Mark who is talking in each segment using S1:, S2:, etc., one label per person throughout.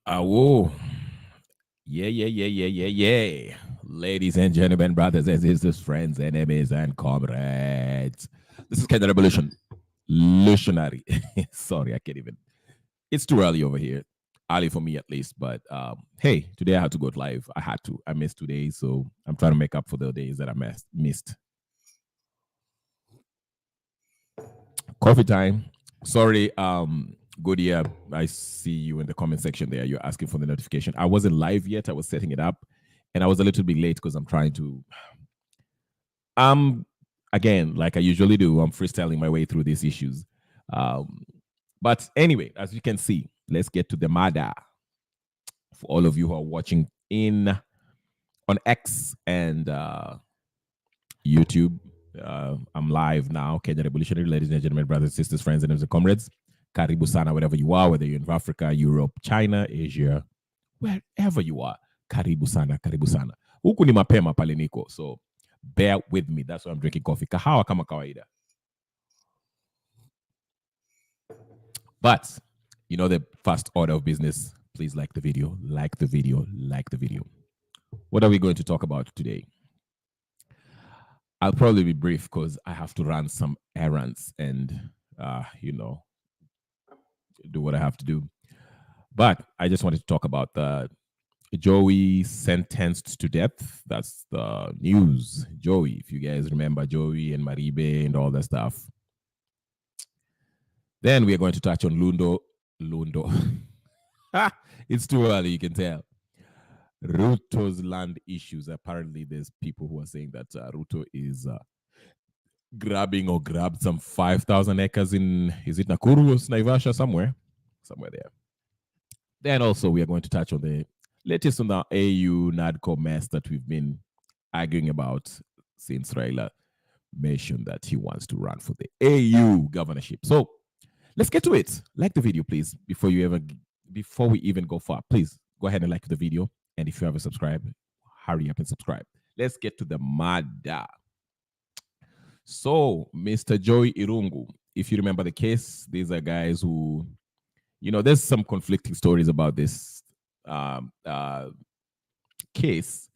S1: Whoa. Yeah. Ladies and gentlemen, brothers and sisters, friends, enemies, and comrades. This is Kenya Revolution. Lutionary. Sorry, I can't even. It's too early over here. Early for me, at least. But hey, today I had to go live. I had to. I missed 2 days. So I'm trying to make up for the days that I missed. Coffee time. Sorry, good year. I see you in the comment section there. You're asking for the notification. I wasn't live yet. I was setting it up, and I was a little bit late because I'm trying to. Again, like I usually do, I'm freestyling my way through these issues. But anyway, as you can see, let's get to the mada. For all of you who are watching on X and YouTube, I'm live now. Kenya Revolutionary, ladies and gentlemen, brothers, sisters, friends, and comrades. Karibu sana, wherever you are, whether you're in Africa, Europe, China, Asia, wherever you are. Karibu sana, karibu sana. Huku ni mapema pale niko, so bear with me. That's why I'm drinking coffee. Kahawa kama kawaida. But, you know the first order of business. Please like the video, like the video, like the video. What are we going to talk about today? I'll probably be brief because I have to run some errands and, do what I have to do. But I just wanted to talk about the Jowie sentenced to death. That's the news. Jowie, if you guys remember Jowie and Maribe and all that stuff. Then we are going to touch on Lundo. It's too early, you can tell. Ruto's land issues. Apparently, there's people who are saying that Ruto is grabbed some 5,000 acres in, is it Nakuru or Naivasha, somewhere there. Then also we are going to touch on the latest on the AU+NADCO mess that we've been arguing about since Raila mentioned that he wants to run for the AU governorship. So let's get to it. Like the video, please, before we even go far. Please go ahead and like the video. And if you haven't subscribed, hurry up and subscribe. Let's get to the mada. So, Mr. Jowie Irungu, if you remember the case, these are guys who, there's some conflicting stories about this case.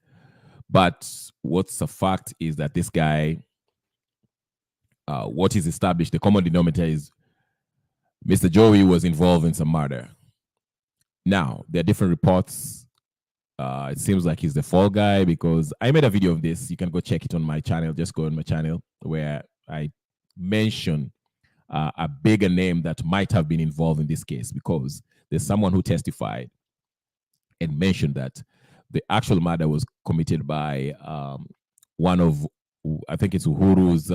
S1: But what's a fact is that this guy, what is established, the common denominator is Mr. Jowie was involved in some murder. Now, there are different reports. It seems like he's the fall guy because I made a video of this. You can go check it on my channel. Just go on my channel where I mention a bigger name that might have been involved in this case because there's someone who testified and mentioned that the actual murder was committed by one of, I think it's Uhuru's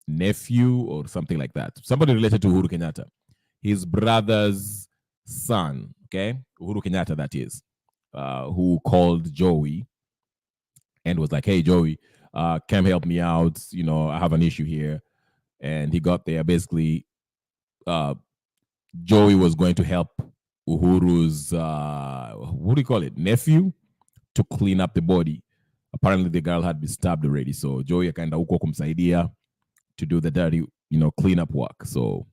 S1: nephew or something like that. Somebody related to Uhuru Kenyatta. His brother's son, okay? Uhuru Kenyatta, that is. Who called Jowie and was like, hey, Jowie, come help me out. I have an issue here. And he got there. Basically, Jowie was going to help Uhuru's, what do you call it, nephew to clean up the body. Apparently, the girl had been stabbed already. So Jowie kind of uko kumsaidia to do the dirty, cleanup work. So,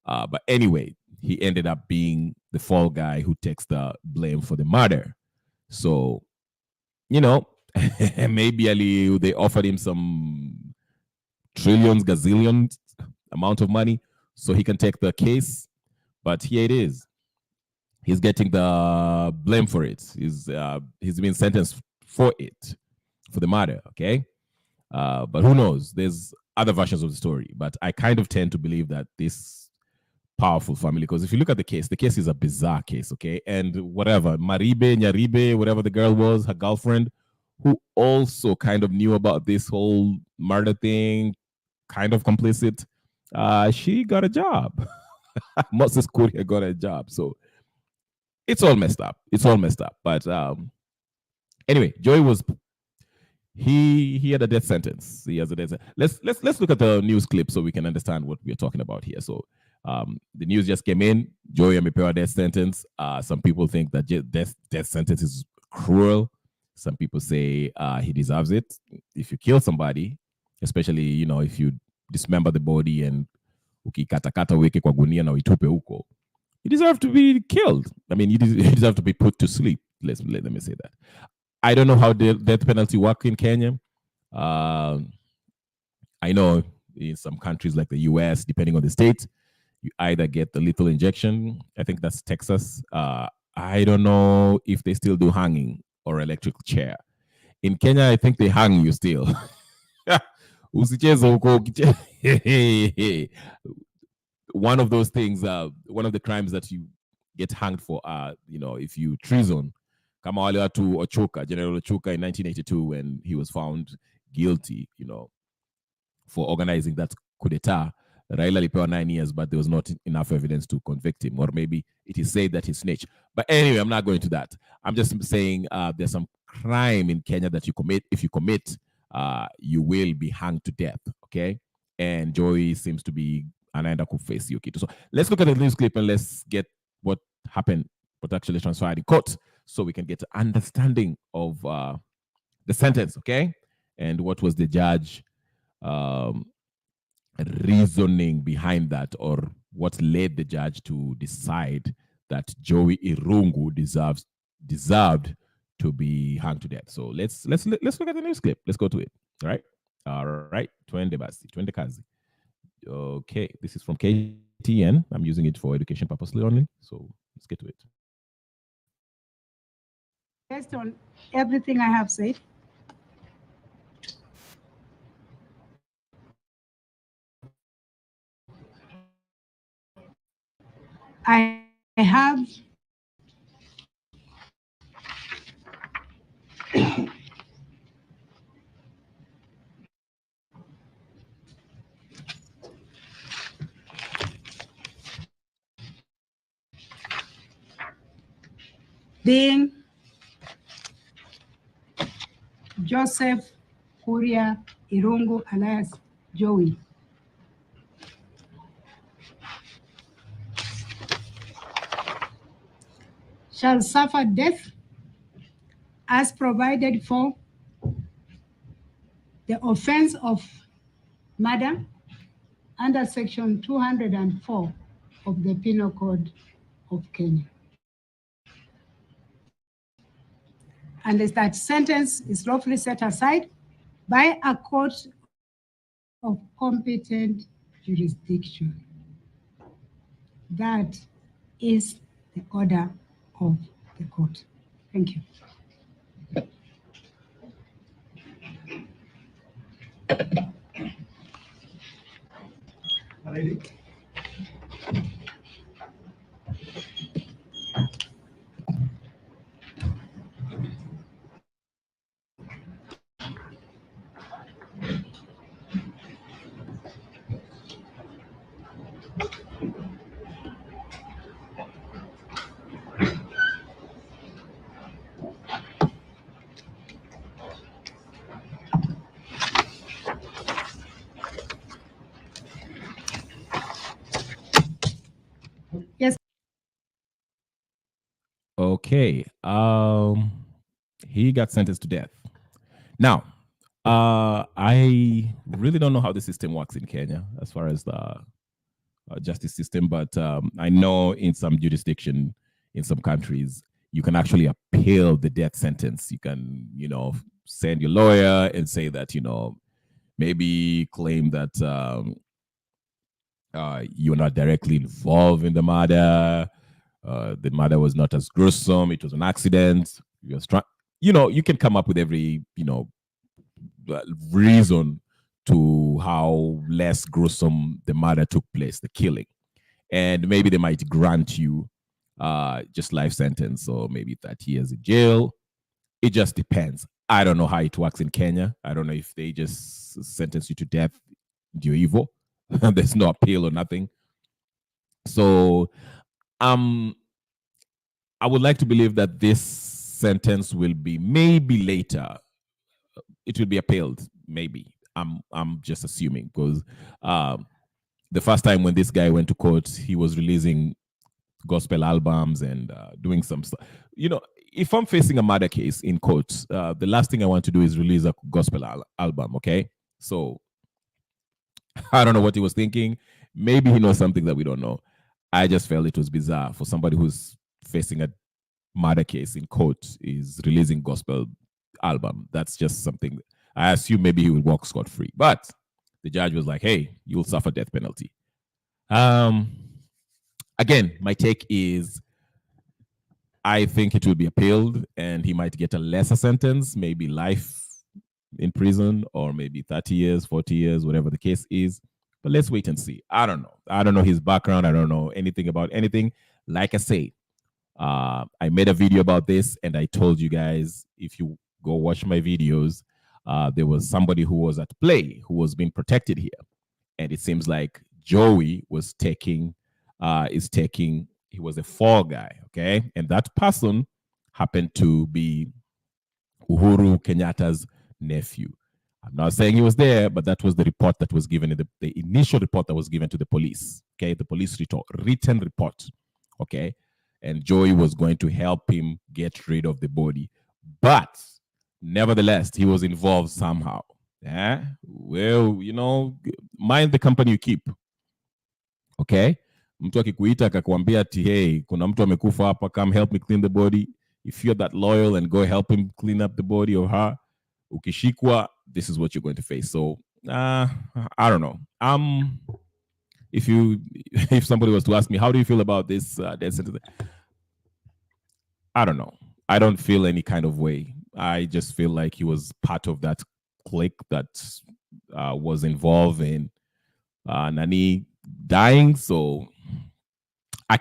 S1: but anyway, he ended up being the fall guy who takes the blame for the murder. So, maybe they offered him some trillions, gazillions amount of money so he can take the case. But here it is. He's getting the blame for it. He's been sentenced for it, for the murder, okay? But who knows? There's other versions of the story. But I kind of tend to believe that this powerful family, because if you look at the case is a bizarre case, okay? And whatever, Maribe, Nyaribe, whatever the girl was, her girlfriend, who also kind of knew about this whole murder thing, kind of complicit, she got a job. Moses Kuria got a job. So it's all messed up. But anyway, Joey was, he had a death sentence. He has a death sentence. Let's look at the news clip so we can understand what we're talking about here. So the news just came in. Joey amepewa death sentence. Some people think that death sentence is cruel. Some people say he deserves it. If you kill somebody, especially if you dismember the body and ukikatakata uweke kwa gunia na uitupe huko, you deserve to be killed. I mean, you deserve to be put to sleep. Let me say that. I don't know how the death penalty work in Kenya. I know in some countries like the US, depending on the state, you either get the lethal injection. I think that's Texas. I don't know if they still do hanging or electrical chair. In Kenya, I think they hang you still. One of those things, one of the crimes that you get hanged for, if you treason. Kama wale watu Ochuka, General Ochuka in 1982 when he was found guilty, for organizing that coup d'etat. Raila alipewa 9 years, but there was not enough evidence to convict him, or maybe it is said that he snitched. But anyway, I'm not going to that. I'm just saying there's some crime in Kenya that you commit. If you commit, you will be hanged to death. Okay, and Joey seems to be anaenda kuface hiyo kitu. So let's look at the news clip and let's get what happened, what actually transpired in court, so we can get an understanding of the sentence. Okay, and what was the judge reasoning behind that, or what led the judge to decide that Joey Irungu deserved to be hung to death. So let's look at the news clip. Let's go to it. All right. Twende basi, twende kazi. Okay, this is from KTN. I'm using it for education purposes only. So let's get to it.
S2: Based on everything I have said, I have being Joseph Kuria Irungu alias Jowie. Shall suffer death as provided for the offense of murder under section 204 of the Penal Code of Kenya. And that sentence is lawfully set aside by a court of competent jurisdiction. That is the order of the court. Thank you. Yes.
S1: Okay. He got sentenced to death. Now, I really don't know how the system works in Kenya as far as the justice system, but I know in some jurisdiction, in some countries, you can actually appeal the death sentence. You can, send your lawyer and say that, maybe claim that you're not directly involved in the murder. The murder was not as gruesome. It was an accident. You can come up with every, reason to how less gruesome the murder took place, the killing. And maybe they might grant you just life sentence or maybe 30 years in jail. It just depends. I don't know how it works in Kenya. I don't know if they just sentence you to death, you're evil. There's no appeal or nothing. So I would like to believe that this sentence will be maybe later. It will be appealed, maybe. I'm just assuming, because the first time when this guy went to court, he was releasing gospel albums and doing some stuff. If I'm facing a murder case in court, the last thing I want to do is release a gospel album, okay? So I don't know what he was thinking. Maybe he knows something that we don't know. I just felt it was bizarre for somebody who's facing a murder case in court is releasing gospel album. That's just something. I assume maybe he will walk scot-free. But the judge was like, hey, you'll suffer death penalty. Again, my take is I think it will be appealed and he might get a lesser sentence, maybe life in prison or maybe 30 years, 40 years, whatever the case is. But let's wait and see. I don't know. I don't know his background. I don't know anything about anything. Like I say, I made a video about this and I told you guys, if you go watch my videos, there was somebody who was at play who was being protected here. And it seems like Jowie was he was a fall guy, okay? And that person happened to be Uhuru Kenyatta's nephew. I'm not saying he was there, but that was the report that was given, the initial report that was given to the police, okay? The police written report, okay? And Joey was going to help him get rid of the body. But nevertheless, he was involved somehow. Yeah? Well, you know, mind the company you keep. Okay? Mtu akikuita akakwambia ati hey, kuna mtu amekufa hapa, come help me clean the body. If you're that loyal and go help him clean up the body or her, ukishikwa, this is what you're going to face. So, I don't know. If somebody was to ask me, how do you feel about this death sentence? I don't know. I don't feel any kind of way. I just feel like he was part of that clique that was involved in Nani dying. So I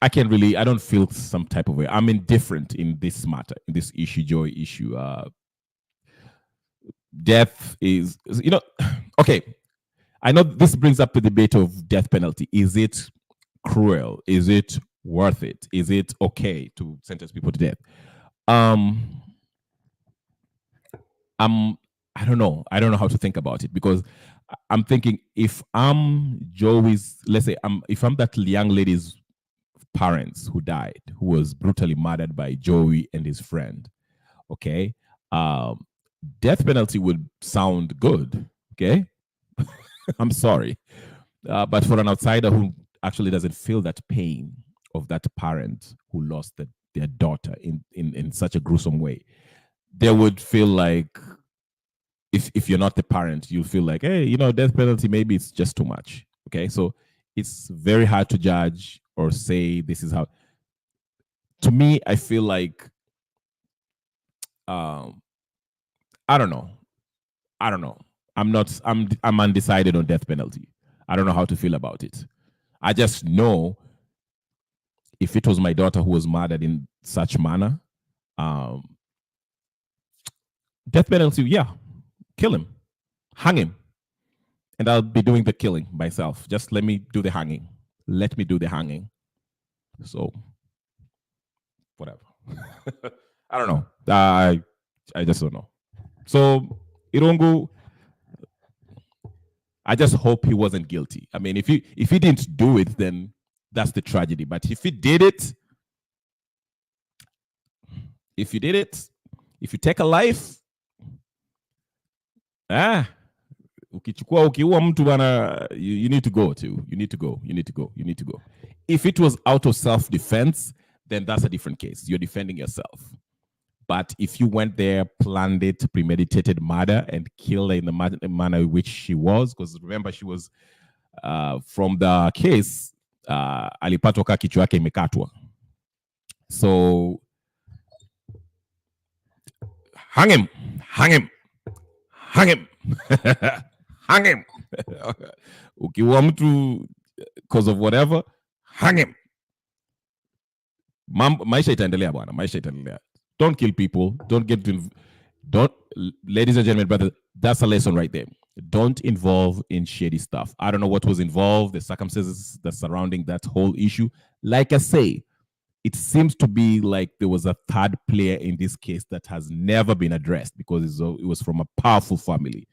S1: don't feel some type of way. I'm indifferent in this matter, in this issue, Joy issue. Death is, you know, okay. I know this brings up the debate of death penalty. Is it cruel? Is it worth it? Is it okay to sentence people to death? I don't know. I don't know how to think about it because I'm thinking if I'm Joey's, let's say if I'm that young lady's parents who died, who was brutally murdered by Joey and his friend, okay, death penalty would sound good, okay? I'm sorry. But for an outsider who actually doesn't feel that pain of that parent who lost their daughter in such a gruesome way, they would feel like, if you're not the parent, you'll feel like, hey, you know, death penalty, maybe it's just too much. Okay, so it's very hard to judge or say this is how. To me, I feel like, I don't know. I'm undecided on death penalty. I don't know how to feel about it. I just know if it was my daughter who was murdered in such manner, death penalty, yeah, kill him, hang him, and I'll be doing the killing myself. Just let me do the hanging. Let me do the hanging. So, whatever. I don't know. I just don't know. So, Irungu, I just hope he wasn't guilty. I mean, if he didn't do it, then that's the tragedy. But if he did it, if you take a life, ukiua mtu bana, you need to go too. You need to go. If it was out of self-defense, then that's a different case. You're defending yourself. But if you went there, planned it, premeditated murder, and killed her in the manner in which she was, because remember, she was, from the case, alipatwa kichwa yake imekatwa. So, hang him. Hang him. Ukiua mtu because of whatever, hang him. Maisha itaendelea bwana, maisha itaendelea. Don't kill people. Ladies and gentlemen, brother, that's a lesson right there. Don't involve in shady stuff. I don't know what was involved, the circumstances that surrounding that whole issue. Like I say, it seems to be like there was a third player in this case that has never been addressed because it was from a powerful family,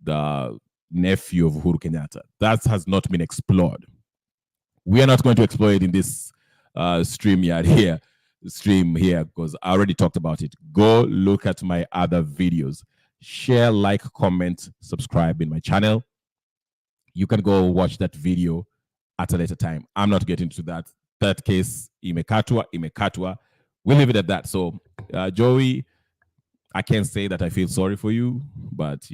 S1: the nephew of Uhuru Kenyatta. That has not been explored. We are not going to explore it in this stream here, because I already talked about it. Go look at my other videos. Share, like, comment, subscribe in my channel. You can go watch that video at a later time. I'm not getting to that. That case, imekatwa. We'll leave it at that. So, Joey, I can't say that I feel sorry for you, but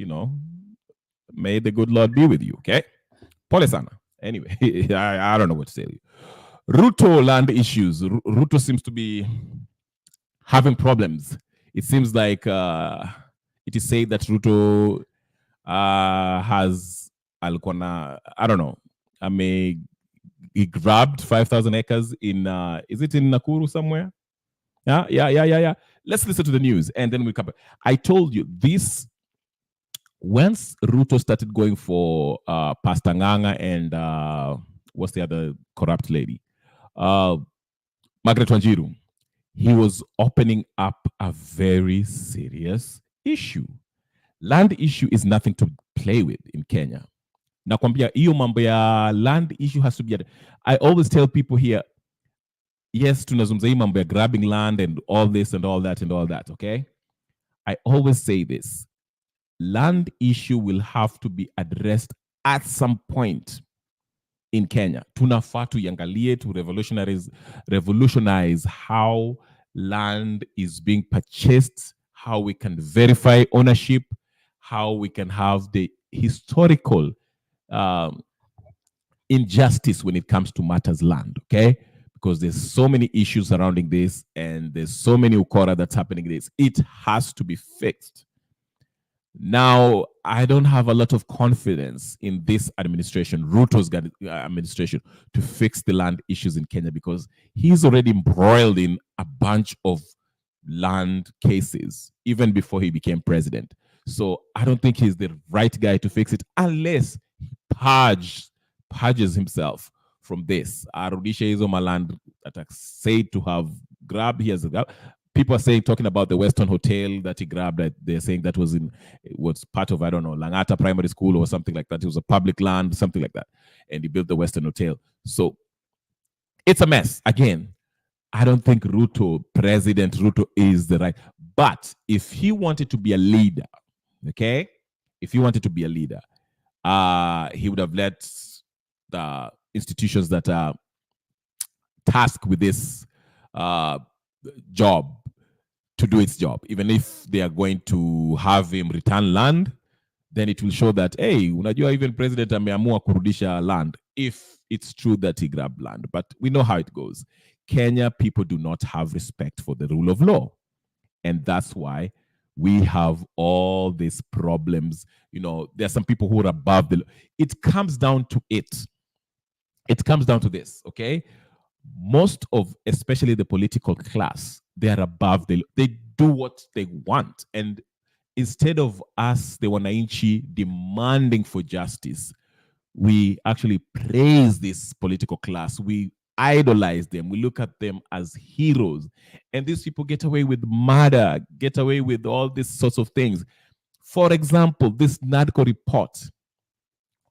S1: may the good Lord be with you. Okay, pole sana. Anyway, I don't know what to say to you. Ruto land issues. Ruto seems to be having problems. It seems like it is said that Ruto has alkona, I don't know. He grabbed 5,000 acres in is it in Nakuru somewhere? Yeah. Let's listen to the news and then we come back. I told you this once Ruto started going for Pastor Nganga and what's the other corrupt lady? Margaret Wanjiru. He was opening up a very serious issue. Land issue is nothing to play with in Kenya. Nakwambia hiyo mambo ya land issue has to be. I always tell people here, yes, tunazungumza hii mambo ya grabbing land and all this and all that and all that, okay? I always say this. Land issue will have to be addressed at some point in Kenya. Tunafaa tuiangalie to revolutionize how land is being purchased, how we can verify ownership, how we can have the historical injustice when it comes to matters land, okay? Because there's so many issues surrounding this and there's so many ukora that's happening in this. It has to be fixed. Now, I don't have a lot of confidence in this administration, Ruto's administration, to fix the land issues in Kenya because he's already embroiled in a bunch of land cases even before he became president. So I don't think he's the right guy to fix it unless he purges himself from this. Arudisha hizo maland that are said to have grabbed. He has grabbed. People are saying, talking about the Western Hotel that he grabbed, that they're saying that was part of, I don't know, Langata Primary School or something like that. It was a public land, something like that. And he built the Western Hotel. So it's a mess. Again, I don't think President Ruto is the right. But if he wanted to be a leader, okay? If he wanted to be a leader, he would have let the institutions that are tasked with this job to do its job. Even if they are going to have him return land, then it will show that, hey, unajua even president ameamua kurudisha land if it's true that he grabbed land. But we know how it goes. Kenya people do not have respect for the rule of law. And that's why we have all these problems. There are some people who are above the law. It comes down to it. It comes down to this, okay? Most of, especially the political class, they are above the law. They do what they want. And instead of us, the wananchi, demanding for justice, we actually praise this political class. We idolize them. We look at them as heroes. And these people get away with murder, get away with all these sorts of things. For example, this NADCO report,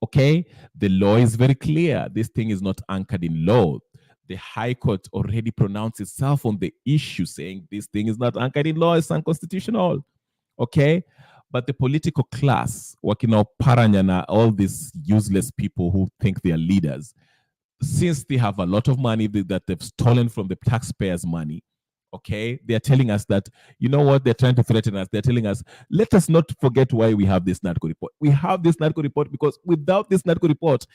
S1: okay? The law is very clear. This thing is not anchored in law. The High Court already pronounced itself on the issue, saying this thing is not anchored in law, it's unconstitutional. Okay? But the political class, working out Paranyana, all these useless people who think they are leaders, since they have a lot of money that they've stolen from the taxpayers' money, okay, they're telling us that, you know what, they're trying to threaten us. They're telling us, let us not forget why we have this NADCO report. We have this NADCO report because without this NADCO report,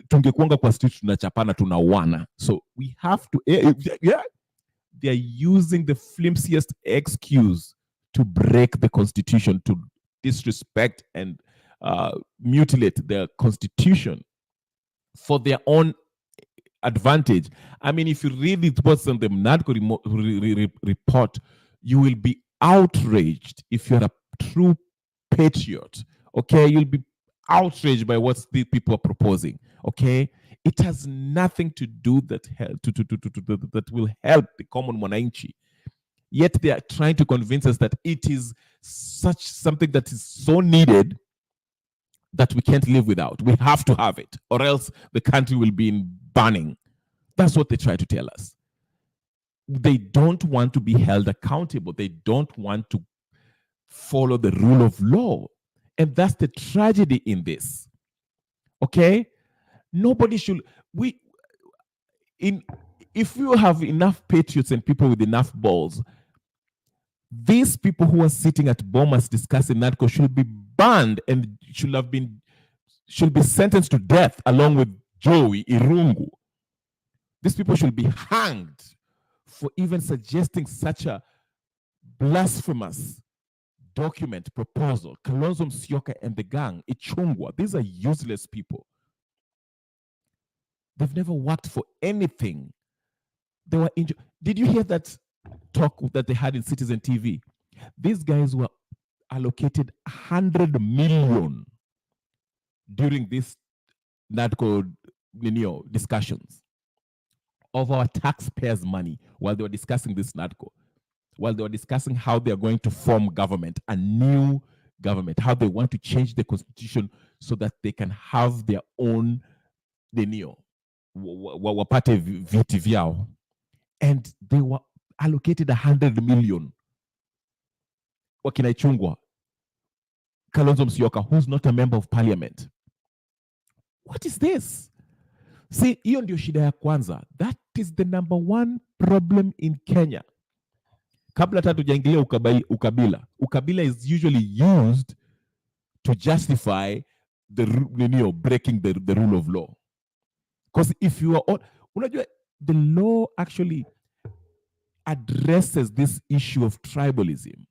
S1: tungekuanga kwa street tunachapana tunawana. So we have to, they're using the flimsiest excuse to break the constitution, to disrespect and mutilate the constitution for their own advantage. I mean, if you read it, what's on the NADCO report, you will be outraged. If you're a true patriot, okay, you'll be outraged by what the people are proposing. Okay, it has nothing to do that will help the common mwananchi. Yet they are trying to convince us that it is such something that is so needed that we can't live without. We have to have it, or else the country will be in burning. That's what they try to tell us. They don't want to be held accountable. They don't want to follow the rule of law. And that's the tragedy in this. Okay? Nobody should. If you have enough patriots and people with enough balls, these people who are sitting at Bomas discussing NADCO should be banned and should be sentenced to death along with Jowie, Irungu. These people should be hanged for even suggesting such a blasphemous document proposal. Kalonzo Musyoka and the gang, Ichungwa, these are useless people. They've never worked for anything. They were injured. Did you hear that talk that they had in Citizen TV? These guys were allocated 100 million during this NADCO discussions of our taxpayers' money while they were discussing this NADCO, while they were discussing how they are going to form government, a new government, how they want to change the constitution so that they can have their own wapate viti vyao. And they were allocated 100 million. Wakina Ichungwa, Kalonzo Musyoka, who's not a member of parliament. What is this? See, hiyo ndio shida ya kwanza. That is the number one problem in Kenya. Kabla hata tujaingilia ukabila. Ukabila is usually used to justify breaking the rule of law. Because if you are all, the law actually addresses this issue of tribalism.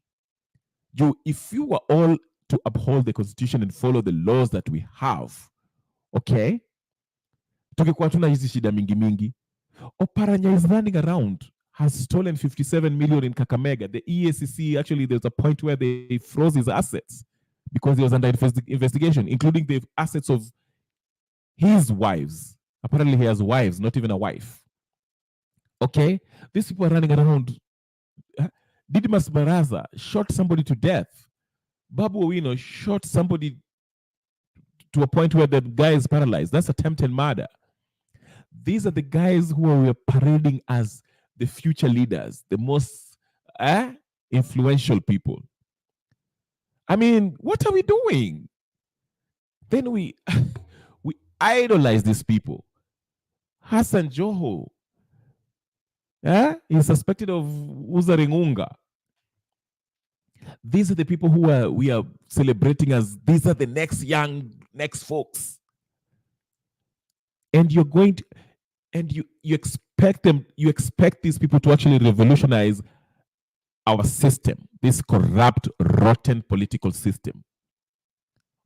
S1: If you were all to uphold the constitution and follow the laws that we have, okay, tukikuwa tuna hizi shida mingi. Oparanya is running around, has stolen 57 million in Kakamega. The EACC, actually, there's a point where they froze his assets because he was under investigation, including the assets of his wives. Apparently, he has wives, not even a wife. Okay? These people are running around. Didmus Baraza shot somebody to death. Babu Owino shot somebody to a point where the guy is paralyzed. That's attempted murder. These are the guys who are parading as the future leaders, the most influential people. I mean, what are we doing? Then we idolize these people. Hassan Joho, he's suspected of uzaring unga. These are the people who we are celebrating as these are the next folks. And you're going to, and you expect these people to actually revolutionize our system, this corrupt, rotten political system.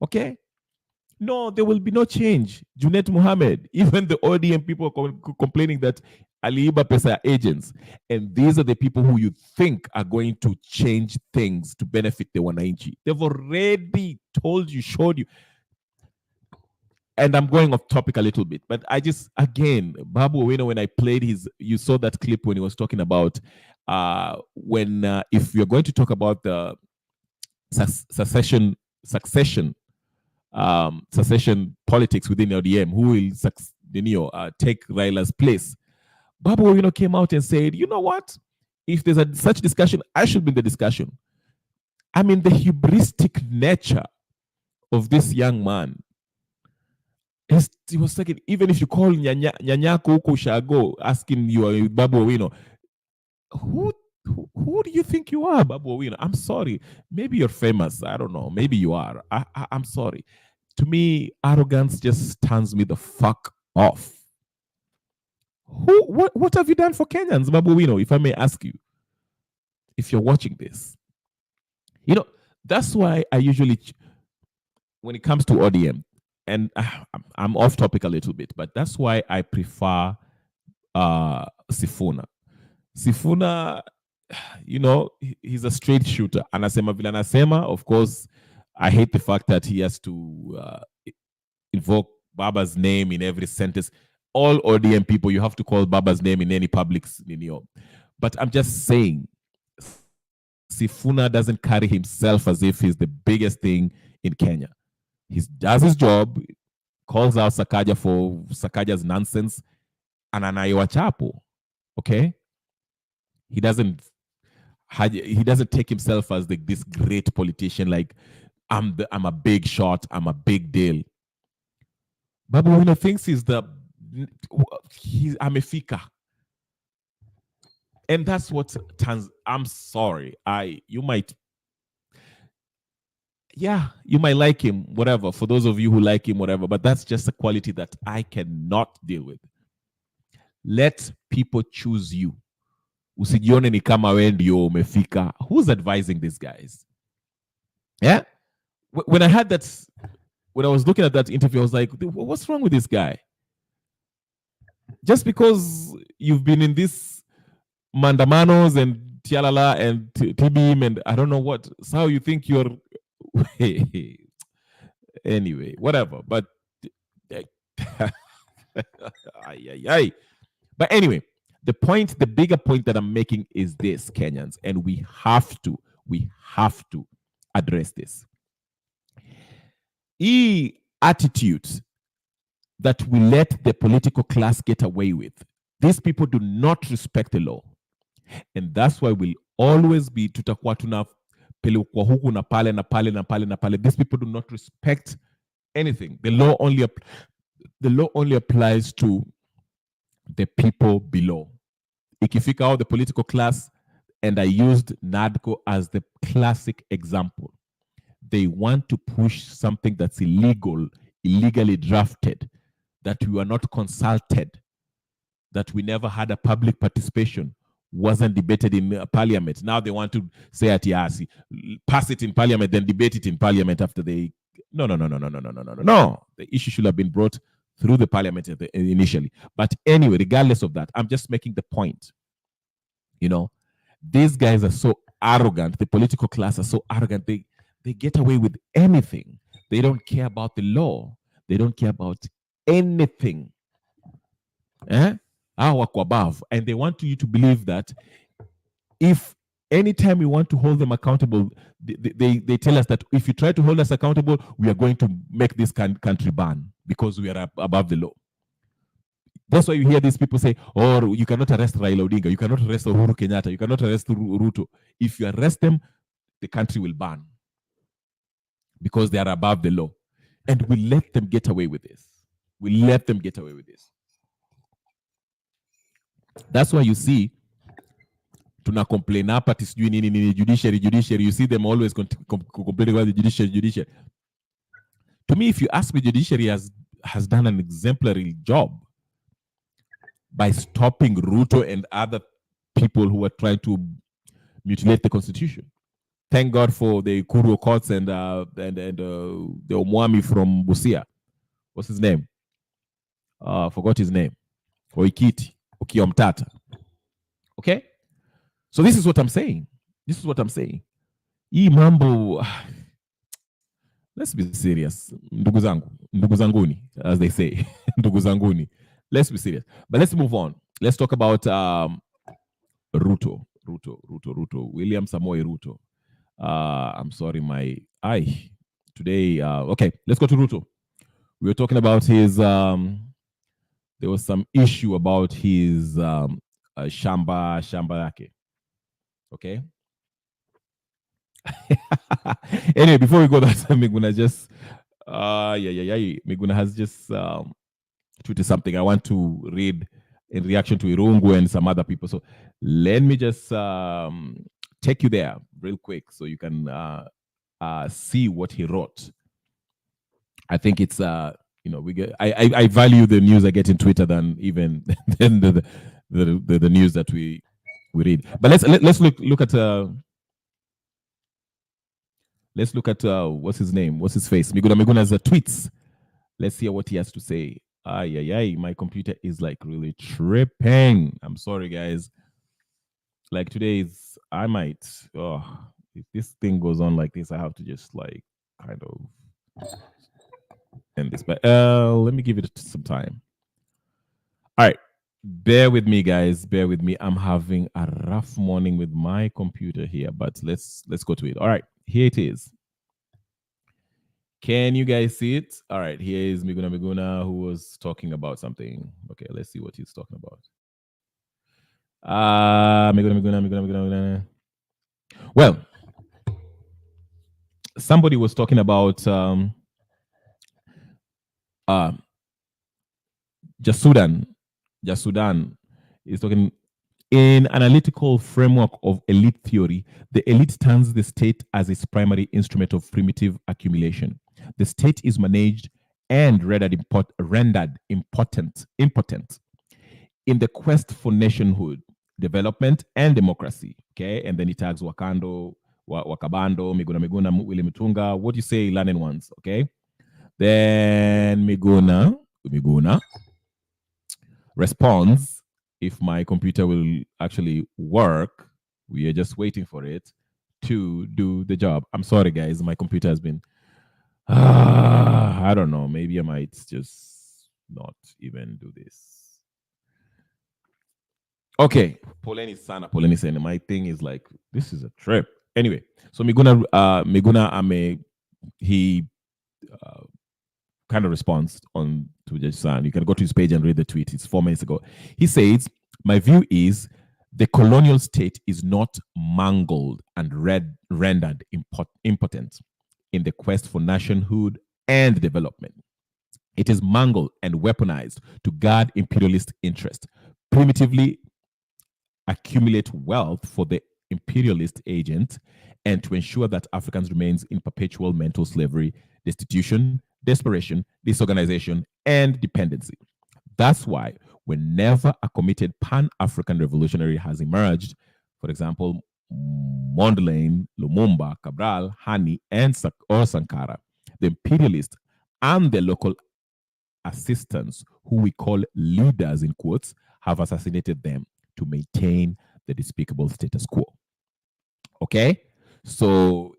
S1: Okay? No, there will be no change. Junet Mohammed, even the ODM people are complaining that Aliiba Pesa agents. And these are the people who you think are going to change things to benefit the Wananchi. They've already told you, showed you. And I'm going off topic a little bit, but again, Babu Owino, when I played you saw that clip when he was talking about if you're going to talk about the succession politics within ODM, who will take Raila's place. Babu Owino came out and said, you know what? If there's such discussion, I should be in the discussion. I mean, the hubristic nature of this young man. He was saying, even if you call Nyanyako Uko Shago asking you Babu Owino, who do you think you are, Babu Owino? I'm sorry. Maybe you're famous. I don't know. Maybe you are. I'm sorry. To me, arrogance just turns me the fuck off. What have you done for Kenyans, Babu Owino, if I may ask you? If you're watching this. That's why I usually, when it comes to ODM, and I'm off topic a little bit, but that's why I prefer Sifuna. Sifuna, he's a straight shooter. Anasema vile anasema, of course, I hate the fact that he has to invoke Baba's name in every sentence. All ODM people, you have to call Baba's name in any public, But I'm just saying, Sifuna doesn't carry himself as if he's the biggest thing in Kenya. He does his job, calls out Sakaja for Sakaja's nonsense, and anaiwa chapo. Okay? He doesn't take himself as this great politician, like I'm a big shot, I'm a big deal. Babu Wino thinks he's amefika. And that's what I'm sorry. You might like him, whatever. For those of you who like him, whatever, but that's just a quality that I cannot deal with. Let people choose you. Usijione ni kama wewe ndio umefika. Who's advising these guys? Yeah? When I had that, when I was looking at that interview, I was like, what's wrong with this guy? Just because you've been in this mandamanos and tialala and tibim and I don't know what, so you think you're anyway, whatever. But but anyway, the bigger point that I'm making is this, Kenyans, and we have to address this. Attitude that we let the political class get away with. These people do not respect the law. And that's why we'll always be tutakuwa tunapelekwa huku na pale na pale na pale na pale. These people do not respect anything. The law only applies to the people below. Ikifika out the political class, and I used NADCO as the classic example. They want to push something that's illegally drafted, that we were not consulted, that we never had a public participation, wasn't debated in parliament. Now they want to say at Yasi, pass it in parliament, then debate it in parliament after they. No. The issue should have been brought through the parliament initially. But anyway, regardless of that, I'm just making the point. These guys are so arrogant. The political class are so arrogant. They get away with anything. They don't care about the law. They don't care about anything. Above. And they want you to believe that if anytime we want to hold them accountable, they tell us that if you try to hold us accountable, we are going to make this country ban because we are above the law. That's why you hear these people say, oh, you cannot arrest Raila Odinga, you cannot arrest Uhuru Kenyatta, you cannot arrest Ruto. If you arrest them, the country will ban because they are above the law. And we let them get away with this. That's why you see tuna complain hapa tisijui nini judiciary. You see them always complaining about the judiciary. To me, if you ask me, judiciary has done an exemplary job by stopping Ruto and other people who are trying to mutilate the constitution. Thank God for the Kuru courts and the Omwami from Busia. What's his name? Forgot his name. Oikiti. Okiomtata. Okay? So this is what I'm saying. Hii mambo, let's be serious. Ndugu zanguni, as they say. Ndugu zanguni. Let's be serious. But let's move on. Let's talk about Ruto. William Samoei Ruto. I'm sorry, my eye today. Okay, let's go to Ruto. We were talking about his. There was some issue about his shamba yake. Okay. Anyway, before we go, that Miguna just Miguna has just tweeted something I want to read in reaction to Irungu and some other people. So let me just take you there real quick so you can see what he wrote. I think it's we get. I value the news I get in Twitter than even than the news that we read. But let's look at let's look at what's his name? What's his face? Miguna's tweets. Let's hear what he has to say. My computer is like really tripping. I'm sorry, guys. Like today is, if this thing goes on like this, I have to just like kind of end this. But let me give it some time. All right. Bear with me, guys. Bear with me. I'm having a rough morning with my computer here, but let's go to it. All right. Here it is. Can you guys see it? All right, here is Miguna who was talking about something. Okay, let's see what he's talking about. Miguna. Well, somebody was talking about Jasudan is talking in analytical framework of elite theory. The elite turns the state as its primary instrument of primitive accumulation. The state is managed and rendered impotent in the quest for nationhood, development, and democracy. Okay, and then he tags Wakando, Wakabando, Miguna Miguna, Willie Mutunga. What do you say, learning ones? Okay, then Miguna responds if my computer will actually work. We are just waiting for it to do the job. I'm sorry, guys. My computer has been, I don't know. Maybe I might just not even do this. Okay. Poleni sana, poleni sana. My thing is like, this is a trip. Anyway, so Miguna Ame, he kind of response on to Judge San. You can go to his page and read the tweet. It's 4 minutes ago. He says, my view is the colonial state is not mangled and rendered impotent in the quest for nationhood and development. It is mangled and weaponized to guard imperialist interest, primitively accumulate wealth for the imperialist agent, and to ensure that Africans remains in perpetual mental slavery, destitution, desperation, disorganization, and dependency. That's why whenever a committed Pan-African revolutionary has emerged, for example, Mondlane, Lumumba, Cabral, Hani, or Sankara, the imperialists and the local assistants, who we call leaders in quotes, have assassinated them to maintain the despicable status quo. Okay? So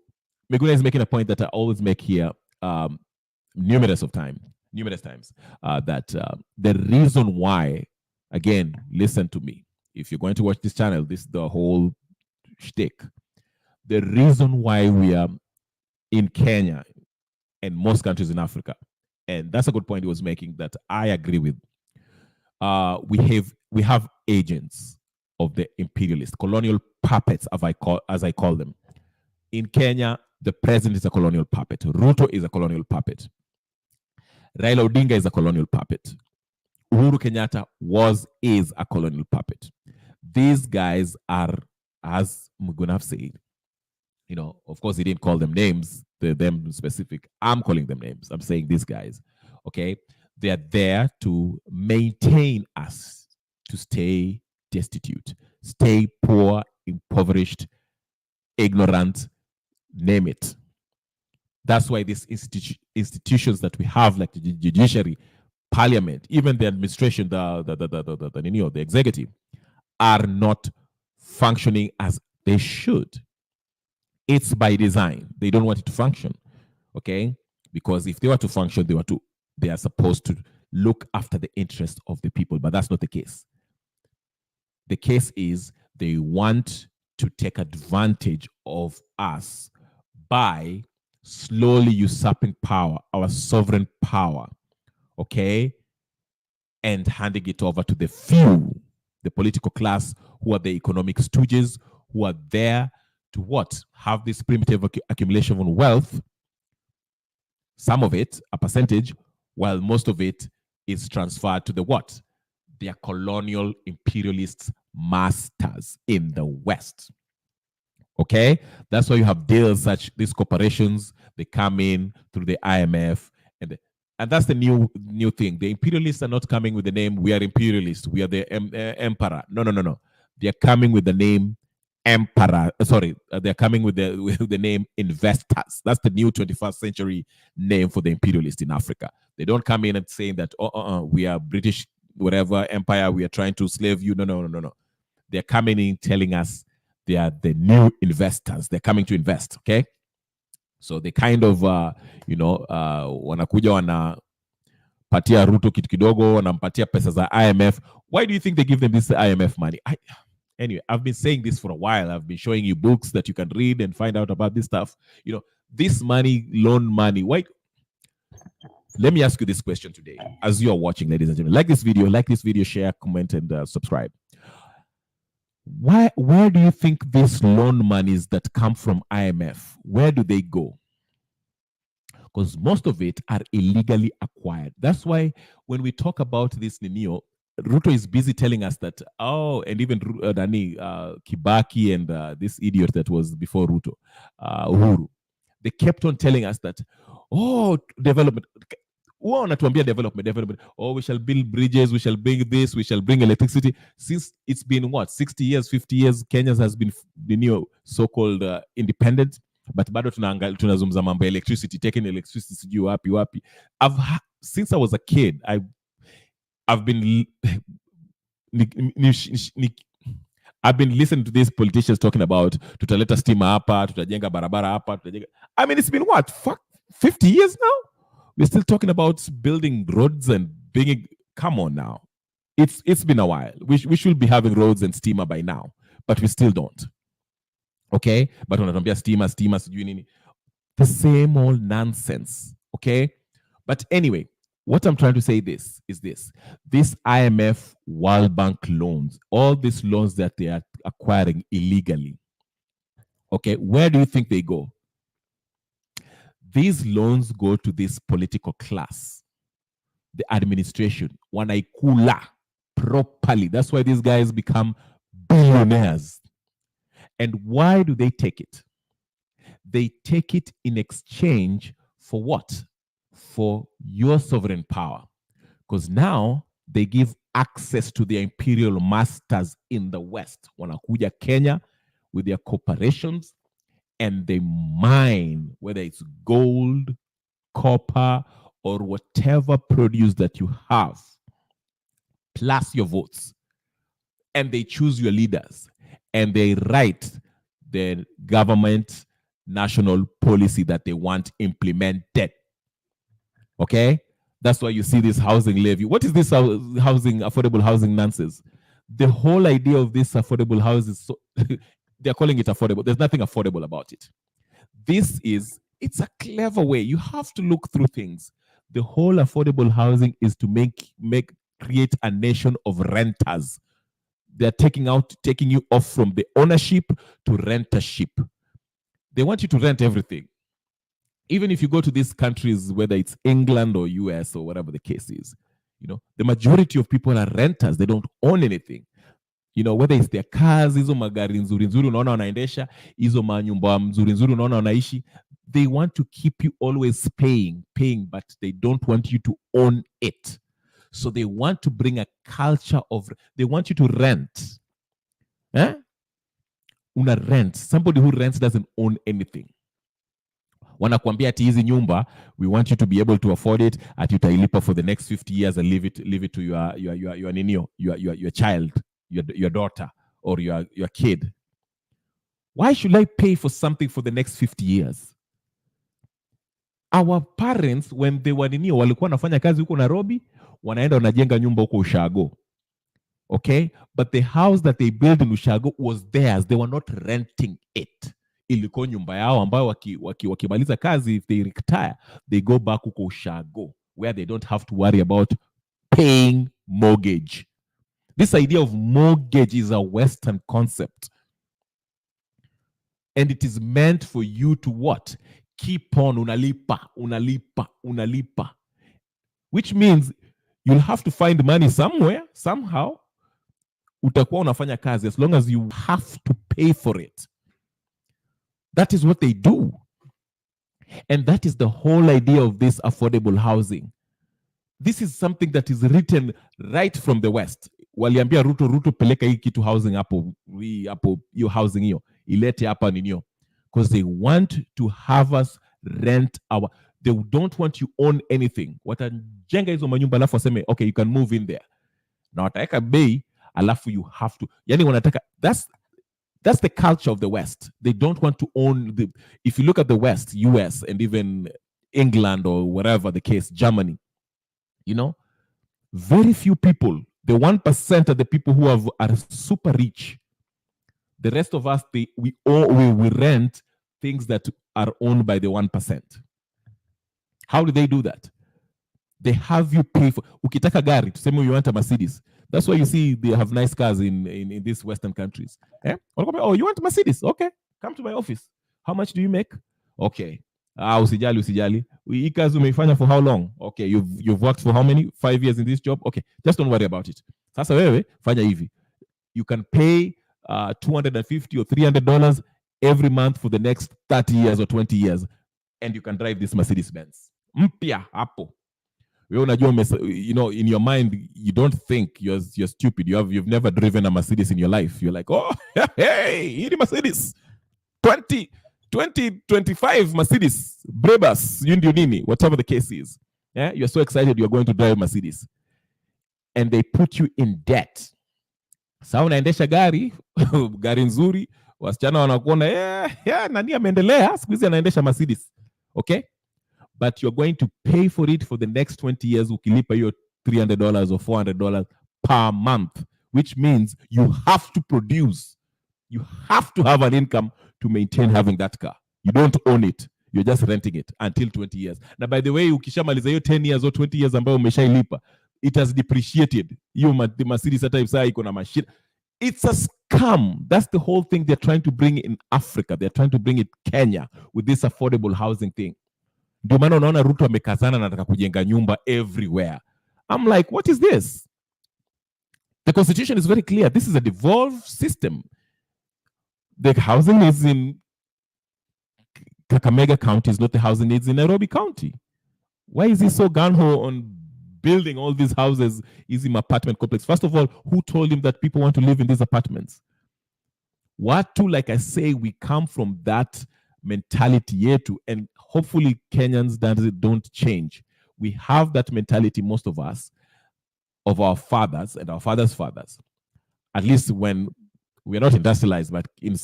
S1: Meguna is making a point that I always make here numerous times, that the reason why, again, listen to me. If you're going to watch this channel, this is the whole shtick. The reason why we are in Kenya and most countries in Africa, and that's a good point he was making that I agree with. We have agents of the imperialist, colonial puppets, as I call them. In Kenya, the president is a colonial puppet. Ruto is a colonial puppet. Raila Odinga is a colonial puppet. Uhuru Kenyatta is a colonial puppet. These guys are, as Mugunaf said, of course he didn't call them names, them specific. I'm calling them names. I'm saying these guys, okay? They are there to maintain us to stay destitute, stay poor, impoverished, ignorant, name it. That's why these institutions that we have, like the judiciary, parliament, even the administration, the executive, are not functioning as they should. It's by design. They don't want it to function, okay? Because if they were to function, they are supposed to look after the interest of the people, but that's not the case. The case is they want to take advantage of us by slowly usurping power, our sovereign power, okay, and handing it over to the few, the political class, who are the economic stooges, who are there to what? Have this primitive accumulation of wealth, some of it, a percentage, while most of it is transferred to the what? Their colonial imperialist masters in the West. Okay, that's why you have deals such these corporations. They come in through the IMF, and that's the new thing. The imperialists are not coming with the name "we are imperialists," we are the emperor. No. They are coming with the name emperor. They're coming with the name investors. That's the new 21st century name for the imperialists in Africa. They don't come in and saying that we are British, whatever empire. We are trying to slave you. No. They're coming in telling us they are the new investors. They're coming to invest, okay? So they kind of, wanakuja wanapatia Ruto kitu kidogo, wanampatia pesa za IMF. Why do you think they give them this IMF money? Anyway, I've been saying this for a while. I've been showing you books that you can read and find out about this stuff. This money, loan money, why? Let me ask you this question today, as you are watching, ladies and gentlemen. Like this video, share, comment, and subscribe. Where do you think these loan monies that come from IMF, where do they go? because most of it are illegally acquired. That's why when we talk about this Ninio, Ruto is busy telling us that, and even Kibaki and this idiot that was before Ruto, Uhuru, they kept on telling us that, development. Development. Oh, we shall build bridges, we shall bring this, we shall bring electricity. Since it's been 60 years, 50 years, Kenya has been the new so-called independent, but bado tunazungumza mambo electricity, taking electricity sijui wapi. Since I was a kid, I've been I've been listening to these politicians talking about tutaleta stima hapa, tutajenga barabara hapa, I mean, it's been 50 years now? We're still talking about building roads and being. Come on now. It's been a while. We should be having roads and steamer by now, but we still don't. Okay? But unatuambia steamer, sijui nini. The same old nonsense. Okay? But anyway, what I'm trying to say is this. This IMF, World Bank loans, all these loans that they are acquiring illegally, okay, where do you think they go? These loans go to this political class, the administration, wanaikula properly. That's why these guys become billionaires. And why do they take it? They take it in exchange for what? For your sovereign power. Because now they give access to the imperial masters in the West. Wanakuja Kenya with their corporations, and they mine, whether it's gold, copper, or whatever produce that you have, plus your votes. And they choose your leaders, and they write the government national policy that they want implemented. Okay? That's why you see this housing levy. What is this affordable housing nonsense? The whole idea of this affordable houses, they're calling it affordable. There's nothing affordable about it. It's a clever way. You have to look through things. The whole affordable housing is to create a nation of renters. They're taking you off from the ownership to rentership. They want you to rent everything. Even if you go to these countries, whether it's England or US or whatever the case is, the majority of people are renters. They don't own anything. Whether it's their cars, hizo magari nzuri nzuri unaona wanaendesha, hizo manyumba nzuri nzuri unaona wanaishi, they want to keep you always paying, but they don't want you to own it. So they want to bring a culture they want you to rent. Una rent. Somebody who rents doesn't own anything. Wanakuambia ati hizi nyumba, we want you to be able to afford it, ati utailipa for the next 50 years and leave it to your child, your daughter or your kid. Why should I pay for something for the next 50 years? Our parents, when they were walikuwa wanafanya kazi huko Nairobi, wanaenda wanajenga nyumba huko Ushago. Okay? But the house that they built in Ushago was theirs. They were not renting it. Ilikuwa nyumba yao ambayo wakimaliza kazi, if they retire, they go back huko Ushago, where they don't have to worry about paying mortgage. This idea of mortgage is a Western concept. And it is meant for you to what? Keep on unalipa. Which means you'll have to find money somewhere, somehow. Utakuwa unafanya kazi as long as you have to pay for it. That is what they do. And that is the whole idea of this affordable housing. This is something that is written right from the West. Waliambia Ruto peleka hii kitu housing hapo hiyo housing hiyo ilete hapa ninio, because they want to have us rent they don't want you own anything. Watajenga hizo manyumba alafu waseme okay, you can move in there. Na wataweka bei alafu you have to, yani wanataka, that's the culture of the West. They don't want to own if you look at the West, US and even England or wherever the case, Germany, very few people, the 1% are the people who are super rich. The rest of us, we rent things that are owned by the 1%. How do they do that? They have you pay for, ukitaka gari, tuseme you want a Mercedes. That's why you see they have nice cars in these Western countries. Oh, you want a Mercedes? Okay, come to my office. How much do you make? Okay, Usijali. Hii kazi umeifanya for how long? Okay, you've worked for how many? 5 years in this job? Okay, just don't worry about it. Sasa wewe, fanya hivi. You can pay $250 or $300 every month for the next 30 years or 20 years, and you can drive this Mercedes Benz. Mpya hapo. Wewe unajua, in your mind, you don't think you're stupid. You've never driven a Mercedes in your life. You're like, oh, hey, hii ni Mercedes 2025 Mercedes Brabus, ndio nini, whatever the case is. Yeah, you're so excited you're going to drive Mercedes, and they put you in debt. Sasa unaendesha gari gari nzuri, wasichana wanakuona nani ameendelea, siku hizi anaendesha Mercedes. Okay, but you're going to pay for it for the next 20 years, ukilipa hiyo $300 or $400 per month, which means you have to produce. You have to have an income to maintain having that car. You don't own it. You're just renting it until 20 years. Now, by the way, ukishamaliza hiyo 10 years or 20 years ambayo umeshailipa, it has depreciated. The Mercedes hata ifsa iko na machine. It's a scam. That's the whole thing they're trying to bring in Africa. They're trying to bring it Kenya with this affordable housing thing. Ndio maana unaona Ruto amekazana na anataka kujenga nyumba everywhere. I'm like, what is this? The constitution is very clear. This is a devolved system. The housing needs in Kakamega County is not the housing needs in Nairobi County. Why is he so gung-ho on building all these houses, Izim apartment complex? First of all, who told him that people want to live in these apartments? Like I say, we come from that mentality yetu, and hopefully Kenyans don't change. We have that mentality, most of us, of our fathers and our fathers' fathers. At least when we are not industrialized, but to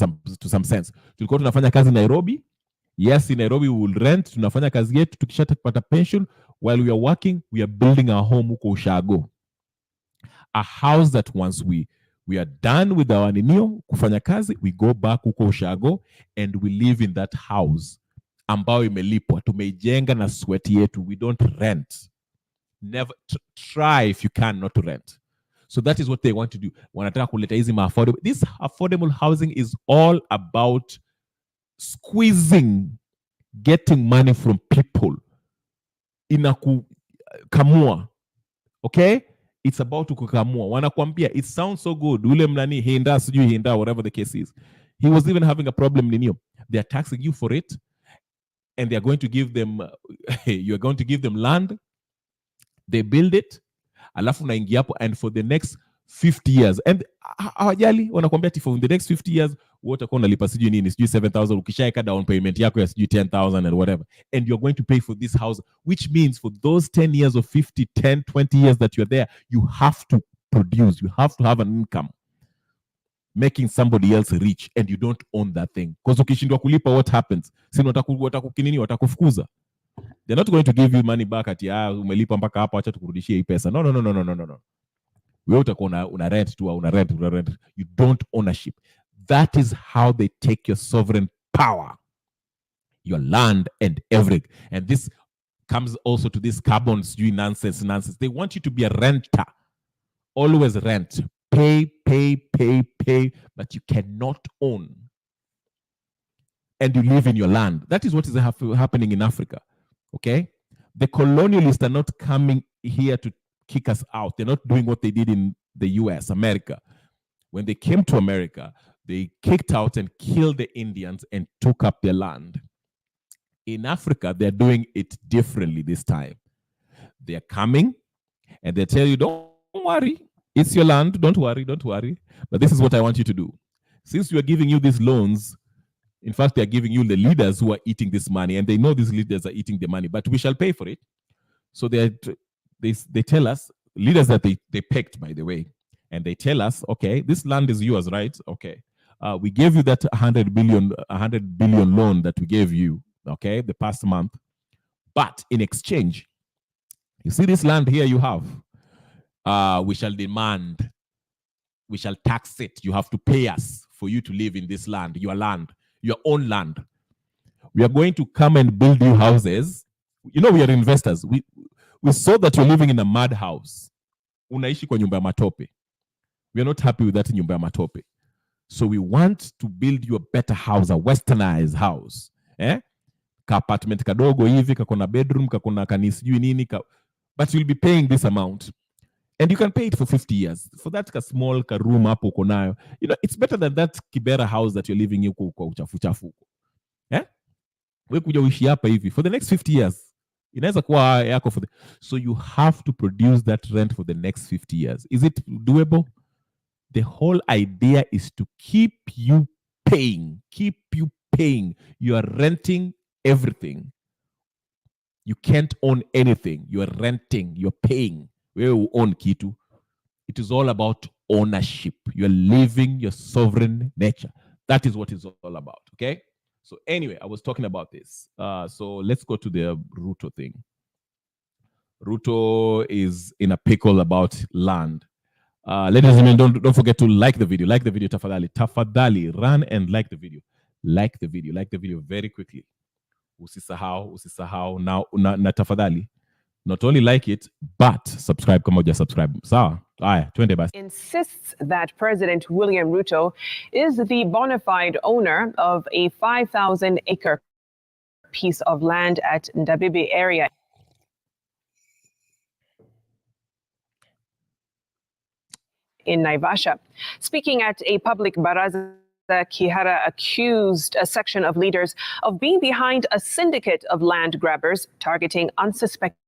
S1: some sense. Tulikuwa tunafanya kazi Nairobi. Yes, in Nairobi we will rent. Tunafanya kazi yetu, tukishapata pension. While we are working, we are building our home huko Ushago. A house that once we are done with our ninio, kufanya kazi, we go back huko Ushago and we live in that house ambao imelipwa. Tumeijenga na sweat yetu. We don't rent. Never try if you can not to rent. So that is what they want to do. Wanataka kuleta hizi affordable. This affordable housing is all about squeezing, getting money from people. Inakukamua. Okay? It's about kukamua. Wanakuambia, it sounds so good. Ule mnani, hinda, whatever the case is. He was even having a problem in you. They are taxing you for it. And they are going to give them, you're going to give them land. They build it. Alafu naingia hapo, and for the next 50 years, and hawajali, wanakuambia for the next 50 years utakuwa unalipa sijui nini, sijui 7,000, ukishaeka down payment yako ya sijui 10,000 and whatever, and you're going to pay for this house, which means for those 10 years or 50, 10, 20 years that you're there, you have to produce, you have to have an income making somebody else rich, and you don't own that thing. Because ukishindwa kulipa, what happens? Sino watakufukuza. They're not going to give you money back at umelipa mpaka hapa, acha tukurudishie hii pesa. No. Wewe utakuwa una rent tu, una rent. You don't ownership. That is how they take your sovereign power, your land and everything. And this comes also to this carbon nonsense. They want you to be a renter. Always rent. Pay, but you cannot own. And you live in your land. That is what is happening in Africa. Okay? The colonialists are not coming here to kick us out. They're not doing what they did in the US, America. When they came to America, they kicked out and killed the Indians and took up their land. In Africa, they're doing it differently this time. They're coming and they tell you, don't worry, it's your land, don't worry. But this is what I want you to do. Since we are giving you these loans, in fact, they're giving you the leaders who are eating this money, and they know these leaders are eating the money, but we shall pay for it. So they tell us, leaders that they picked, by the way, and they tell us, okay, this land is yours, right? Okay. We gave you that 100 billion loan that we gave you, okay, the past month. But in exchange, you see this land here you have, we shall demand, we shall tax it. You have to pay us for you to live in this land, your own land. We are going to come and build you houses. You know, we are investors. We saw that you're living in a mud house. Unaishi kwa nyumba ya matope. We are not happy with that nyumba ya matope. So we want to build you a better house, a westernized house. ka apartment kadogo hivi, kakona bedroom, kakona kanisijui nini, but you'll be paying this amount. And you can pay it for 50 years. For that small room hapo uko nayo. You know, it's better than that Kibera house that you're living in kwa uchafu. Yeah? We kuja uishi hapa hivi for the next 50 years. Inaweza kuwa yako so you have to produce that rent for the next 50 years. Is it doable? The whole idea is to keep you paying. Keep you paying. You are renting everything. You can't own anything. You are renting. You're paying. Wewe own kitu. It is all about ownership. You're living your sovereign nature. That is what it's all about. Okay? So anyway, I was talking about this. So let's go to the Ruto thing. Ruto is in a pickle about land. Ladies and gentlemen, don't forget to like the video. Like the video, tafadhali. Tafadhali, run and like the video. Like the video. Like the video very quickly. Usisahau. Now, na tafadhali. Not only like it, but subscribe kama huja subscribe. Sawa? Aya, twende basi.
S3: Insists that President William Ruto is the bona fide owner of a 5,000-acre piece of land at Ndabibi area. In Naivasha. Speaking at a public baraza, Kihara accused a section of leaders of being behind a syndicate of land grabbers targeting unsuspecting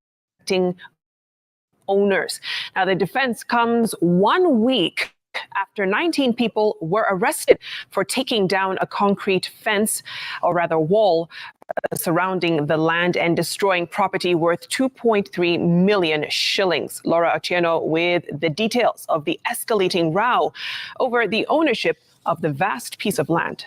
S3: owners. Now, the defense comes 1 week after 19 people were arrested for taking down a concrete fence, or rather wall, surrounding the land and destroying property worth 2.3 million shillings. Laura Otieno with the details of the escalating row over the ownership of the vast piece of land.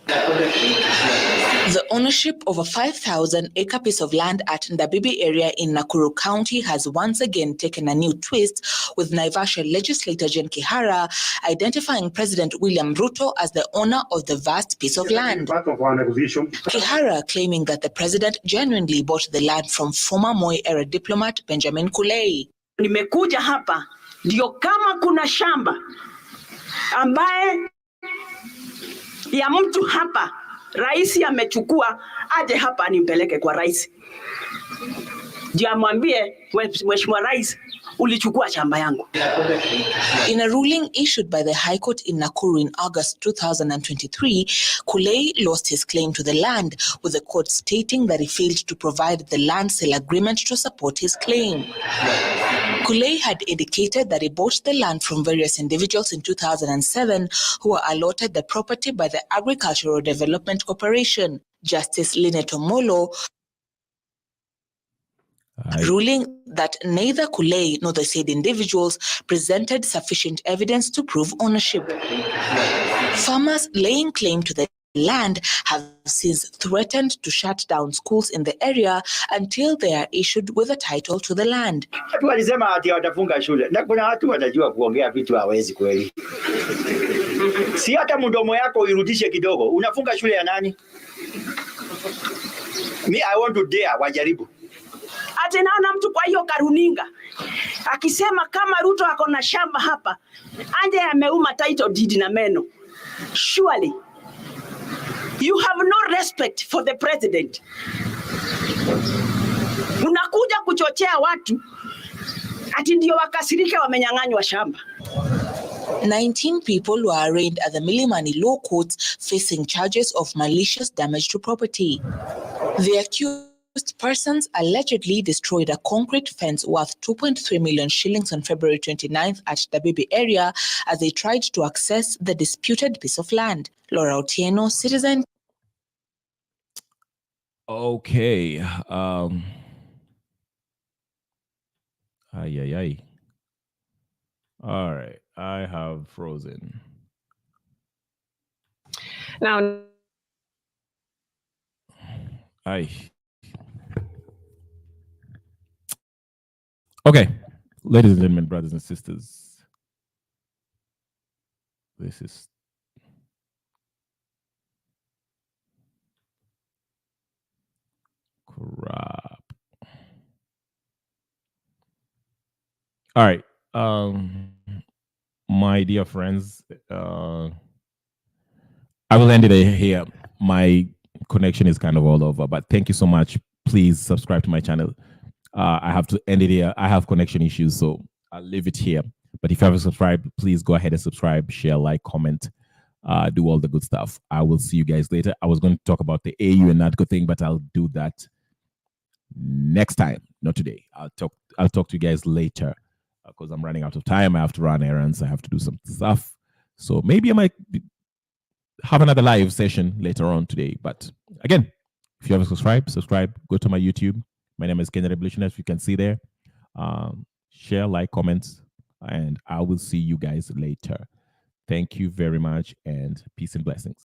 S4: The ownership of a 5,000-acre piece of land at Ndabibi area in Nakuru County has once again taken a new twist, with Naivasha legislator Jen Kihara identifying President William Ruto as the owner of the vast piece of land. Kihara claiming that the president genuinely bought the land from former Moi-era diplomat Benjamin Kulei.
S5: Nimekuja hapa ndio kama kuna shamba ambaye ya mtu hapa rais amechukua, aje hapa nimpeleke kwa rais. Ndio amwambie Mheshimiwa Rais, ulichukua shamba yangu.
S4: In a ruling issued by the High Court in Nakuru in August 2023, Kulei lost his claim to the land, with the court stating that he failed to provide the land sale agreement to support his claim. Kulei had indicated that he bought the land from various individuals in 2007 who were allotted the property by the Agricultural Development Corporation. Justice Linet Omolo ruling that neither Kulei nor the said individuals presented sufficient evidence to prove ownership. Farmers laying claim to the land have since threatened to shut down schools in the area until they are issued with a title to the land.
S6: Watu walisema ati watafunga shule, na kuna watu wanajua kuongea vitu hawezi kweli. Si hata mdomo yako uirudishe kidogo, unafunga shule ya nani? I want to dare wajaribu.
S5: Ati naona mtu kwa hiyo karuninga akisema kama Ruto ako na shamba hapa, anje ameuma title deed na meno. Surely you have no respect for the president. Unakuja kuchochea watu ati ndio wakasirika wamenyang'anywa shamba.
S4: 19 people were arraigned at the Milimani Law Courts facing charges of malicious damage to property. The accused persons allegedly destroyed a concrete fence worth 2.3 million shillings on February 29th at Ndabibi area as they tried to access the disputed piece of land. Laura Otieno, Citizen.
S1: Okay. All right. I have frozen.
S3: Now,
S1: Okay, ladies and gentlemen, brothers and sisters, this is crap. All right, my dear friends, I will end it here. My connection is kind of all over. But thank you so much. Please subscribe to my channel. I have to end it here. I have connection issues, so I'll leave it here. But if you haven't subscribed, please go ahead and subscribe, share, like, comment, do all the good stuff. I will see you guys later. I was going to talk about the AU and NADCO thing, but I'll do that next time, not today. I'll talk to you guys later because I'm running out of time. I have to run errands. I have to do some stuff. So maybe I might have another live session later on today. But again, if you haven't subscribe, go to my YouTube. My name is Kenya Revolutionist. You can see there. Share, like, comments, and I will see you guys later. Thank you very much, and peace and blessings.